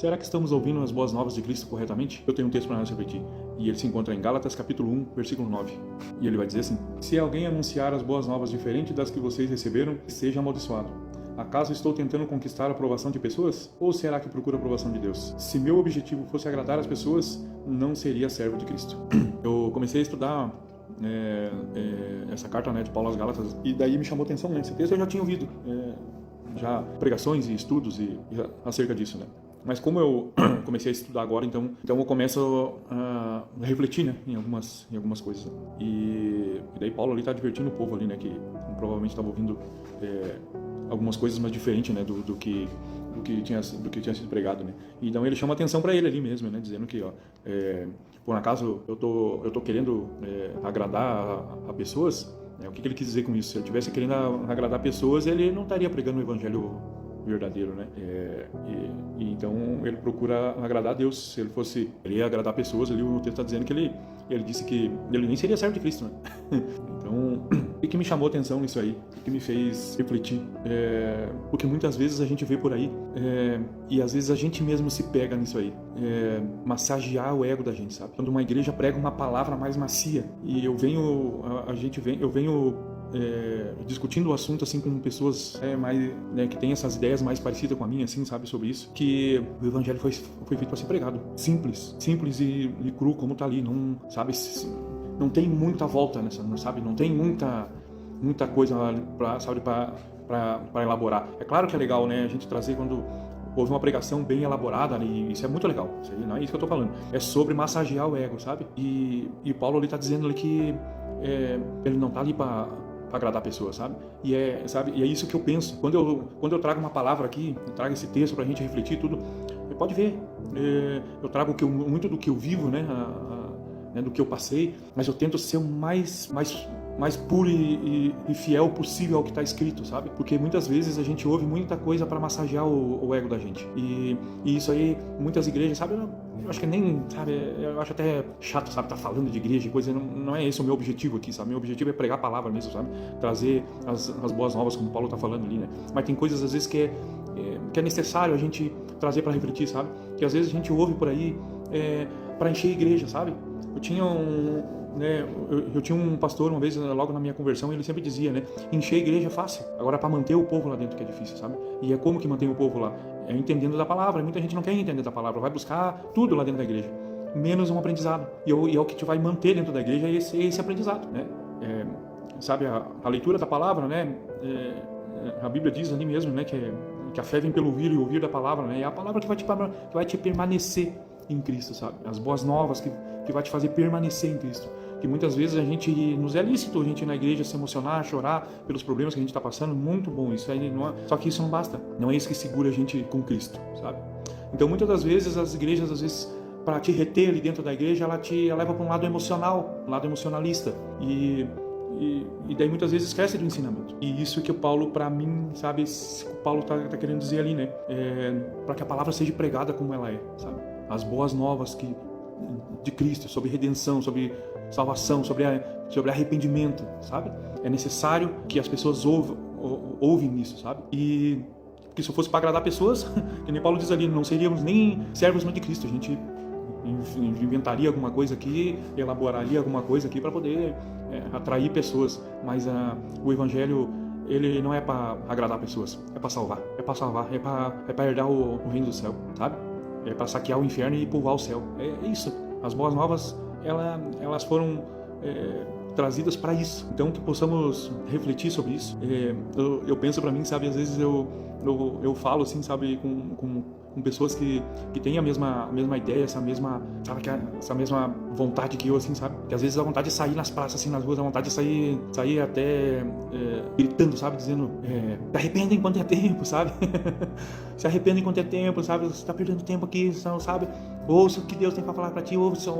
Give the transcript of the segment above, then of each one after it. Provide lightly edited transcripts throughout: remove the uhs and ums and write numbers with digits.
Será que estamos ouvindo as boas novas de Cristo corretamente? Eu tenho um texto para nós refletir, e ele se encontra em Gálatas capítulo 1, versículo 9. E ele vai dizer assim: se alguém anunciar as boas novas diferentes das que vocês receberam, seja amaldiçoado. Acaso estou tentando conquistar a aprovação de pessoas? Ou será que procuro a aprovação de Deus? Se meu objetivo fosse agradar as pessoas, não seria servo de Cristo. Eu comecei a estudar essa carta, de Paulo aos Gálatas, e daí me chamou a atenção, esse texto eu já tinha ouvido já pregações e estudos acerca disso, Mas como eu comecei a estudar agora, então eu começo a refletir, em algumas coisas. E daí Paulo ali está advertindo o povo ali, que provavelmente estava ouvindo algumas coisas mais diferentes, do que tinha sido pregado, Então ele chama atenção para ele ali mesmo, dizendo que, por acaso eu tô querendo agradar a pessoas. O que ele quis dizer com isso? Se ele estivesse querendo agradar pessoas, ele não estaria pregando o evangelho verdadeiro, então ele procura agradar a Deus. Se ele fosse querer agradar pessoas, ali o texto está dizendo que ele disse que ele nem seria servo de Cristo, Então, o que me chamou a atenção nisso aí? O que me fez refletir? Porque muitas vezes a gente vê por aí, e às vezes a gente mesmo se pega nisso aí, massagear o ego da gente, sabe? Quando uma igreja prega uma palavra mais macia, e eu venho discutindo o assunto assim com pessoas mais, que tem essas ideias mais parecidas com a minha, assim, sabe, sobre isso, que o evangelho foi feito para ser pregado, simples e cru, como tá ali, não, sabe, não tem muita volta nessa, não, sabe, não tem muita coisa para elaborar. É claro que é legal, a gente trazer quando houve uma pregação bem elaborada, e isso é muito legal. Isso aí, não é isso que eu tô falando. É sobre massagear o ego, sabe? E Paulo ali tá dizendo ali que ele não tá ali para agradar a pessoa, sabe? E é isso que eu penso. Quando eu trago uma palavra aqui, eu trago esse texto pra gente refletir tudo, pode ver. Eu trago muito do que eu vivo, do que eu passei, mas eu tento ser o mais puro e fiel possível ao que está escrito, sabe? Porque muitas vezes a gente ouve muita coisa para massagear o ego da gente. E isso aí, muitas igrejas, sabe? Eu acho que nem, sabe? Eu acho até chato, sabe? Tá falando de igreja e coisa. Não é esse o meu objetivo aqui, sabe? Meu objetivo é pregar a palavra mesmo, sabe? Trazer as boas novas, como o Paulo tá falando ali, Mas tem coisas, às vezes, que é necessário a gente trazer para refletir, sabe? Que às vezes a gente ouve por aí para encher a igreja, sabe? Eu tinha um pastor uma vez, logo na minha conversão, ele sempre dizia, encher a igreja é fácil, agora para manter o povo lá dentro que é difícil, sabe? E é como que mantém o povo lá? É entendendo da palavra. Muita gente não quer entender da palavra, vai buscar tudo lá dentro da igreja, menos um aprendizado. E é o que te vai manter dentro da igreja, é esse aprendizado, sabe, a leitura da palavra, a Bíblia diz ali mesmo, que a fé vem pelo ouvir e ouvir da palavra, É a palavra que vai te permanecer em Cristo, sabe? As boas novas que vai te fazer permanecer em Cristo. Que muitas vezes nos é lícito a gente ir na igreja se emocionar, chorar pelos problemas que a gente está passando, muito bom, isso aí não é, só que isso não basta, não é isso que segura a gente com Cristo, sabe? Então muitas das vezes as igrejas, às vezes, para te reter ali dentro da igreja, ela leva para um lado emocional, um lado emocionalista, e daí muitas vezes esquece do ensinamento. E isso que o Paulo, para mim, sabe, o Paulo tá querendo dizer ali, para que a palavra seja pregada como ela é, sabe? As boas novas de Cristo, sobre redenção, sobre salvação, sobre arrependimento, sabe? É necessário que as pessoas ouvem isso, sabe? E que se fosse para agradar pessoas, que nem Paulo diz ali, não seríamos nem servos de Cristo, a gente inventaria alguma coisa aqui, elaboraria alguma coisa aqui para poder atrair pessoas, mas o evangelho, ele não é para agradar pessoas, é para salvar, é para herdar o reino do céu, sabe? É para saquear o inferno e povoar o céu. É isso. As boas novas, elas foram trazidas para isso. Então, que possamos refletir sobre isso. Eu penso para mim, sabe, às vezes eu falo assim, sabe, com pessoas que têm a mesma ideia, essa mesma vontade que eu, assim, sabe? Que às vezes a vontade de sair nas praças, assim, nas ruas, a vontade de sair até gritando, sabe? Dizendo, se arrependa enquanto é tempo, sabe? Se arrependa enquanto é tempo, sabe? Você está perdendo tempo aqui, sabe? Ouça o que Deus tem para falar para ti, ouça,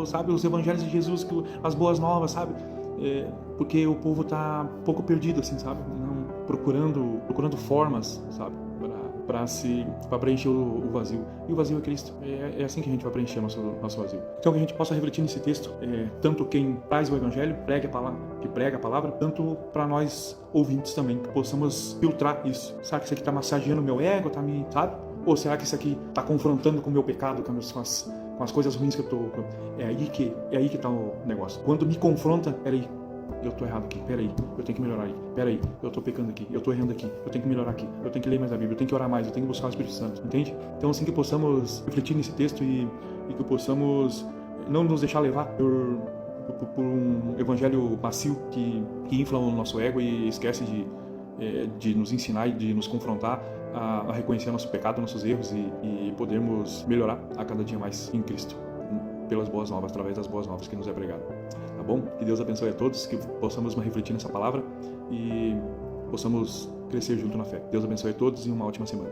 sabe? Os evangelhos de Jesus, as boas novas, sabe? Porque o povo está um pouco perdido, assim, sabe? Não, procurando formas, sabe? Para preencher o vazio. E o vazio é Cristo. É assim que a gente vai preencher nosso vazio. Então que a gente possa refletir nesse texto, tanto quem traz o Evangelho, que prega a palavra, tanto para nós ouvintes também, que possamos filtrar isso. Sabe que isso aqui está massageando o meu ego, tá me, sabe? Ou será que isso aqui está confrontando com o meu pecado, com as coisas ruins que eu estou... É aí que está o negócio. Quando me confronta, peraí, eu estou errado aqui, peraí, eu tenho que melhorar aí, peraí, eu estou pecando aqui, eu estou errando aqui, eu tenho que melhorar aqui, eu tenho que ler mais a Bíblia, eu tenho que orar mais, eu tenho que buscar o Espírito Santo, entende? Então assim que possamos refletir nesse texto e que possamos não nos deixar levar por um evangelho macio que infla o nosso ego e esquece de nos ensinar e de nos confrontar a reconhecer nosso pecado, nossos erros e podermos melhorar a cada dia mais em Cristo, pelas boas novas, através das boas novas que nos é pregado. Tá bom? Que Deus abençoe a todos, que possamos refletir nessa palavra e possamos crescer junto na fé. Deus abençoe a todos e uma ótima semana.